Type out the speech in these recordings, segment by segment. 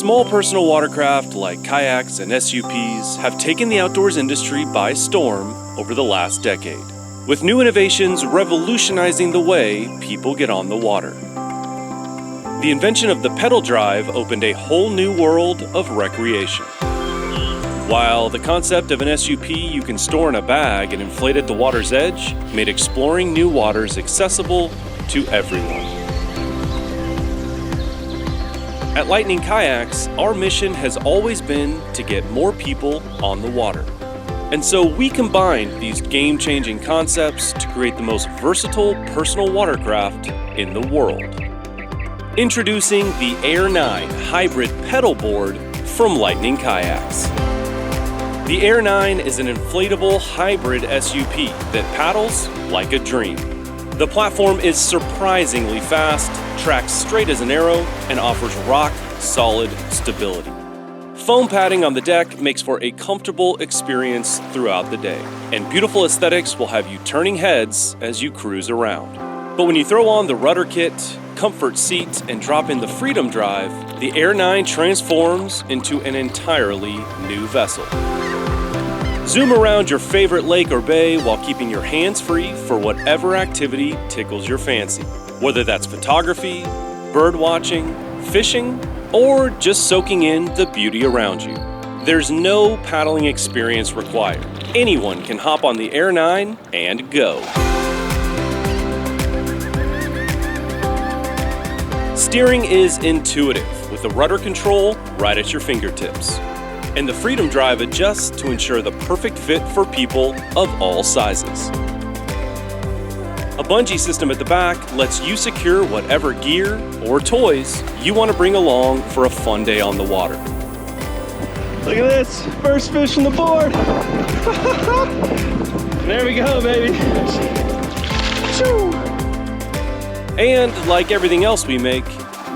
Small personal watercraft like kayaks and SUPs have taken the outdoors industry by storm over the last decade, with new innovations revolutionizing the way people get on the water. The invention of the pedal drive opened a whole new world of recreation. While the concept of an SUP you can store in a bag and inflate at the water's edge made exploring new waters accessible to everyone. At Lightning Kayaks, our mission has always been to get more people on the water. And so we combined these game-changing concepts to create the most versatile personal watercraft in the world. Introducing the Air 9 hybrid pedal board from Lightning Kayaks. The Air 9 is an inflatable hybrid SUP that paddles like a dream. The platform is surprisingly fast, tracks straight as an arrow, and offers rock-solid stability. Foam padding on the deck makes for a comfortable experience throughout the day, and beautiful aesthetics will have you turning heads as you cruise around. But when you throw on the rudder kit, comfort seat, and drop in the Freedom Drive, the Air 9 transforms into an entirely new vessel. Zoom around your favorite lake or bay while keeping your hands free for whatever activity tickles your fancy. Whether that's photography, bird watching, fishing, or just soaking in the beauty around you. There's no paddling experience required. Anyone can hop on the Air 9 and go. Steering is intuitive with the rudder control right at your fingertips. And the Freedom Drive adjusts to ensure the perfect fit for people of all sizes. A bungee system at the back lets you secure whatever gear or toys you want to bring along for a fun day on the water. Look at this, first fish on the board. There we go, baby. And like everything else we make,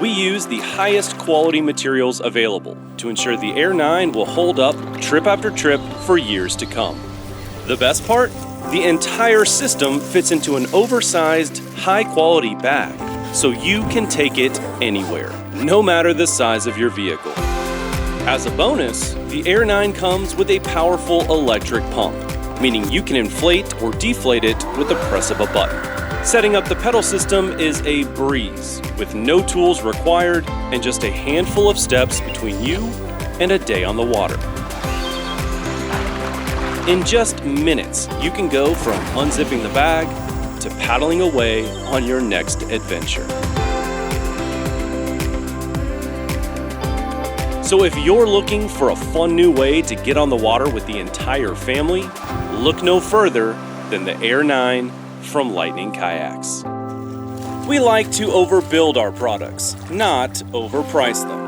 we use the highest quality materials available to ensure the Air 9 will hold up trip after trip for years to come. The best part? The entire system fits into an oversized, high-quality bag, so you can take it anywhere, no matter the size of your vehicle. As a bonus, the Air 9 comes with a powerful electric pump, meaning you can inflate or deflate it with the press of a button. Setting up the pedal system is a breeze, with no tools required and just a handful of steps between you and a day on the water. In just minutes, you can go from unzipping the bag to paddling away on your next adventure. So if you're looking for a fun new way to get on the water with the entire family, look no further than the Air 9 from Lightning Kayaks. We like to overbuild our products, not overprice them.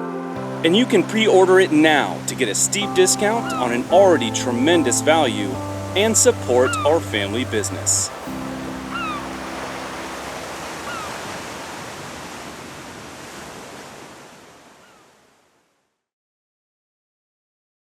And you can pre-order it now to get a steep discount on an already tremendous value and support our family business.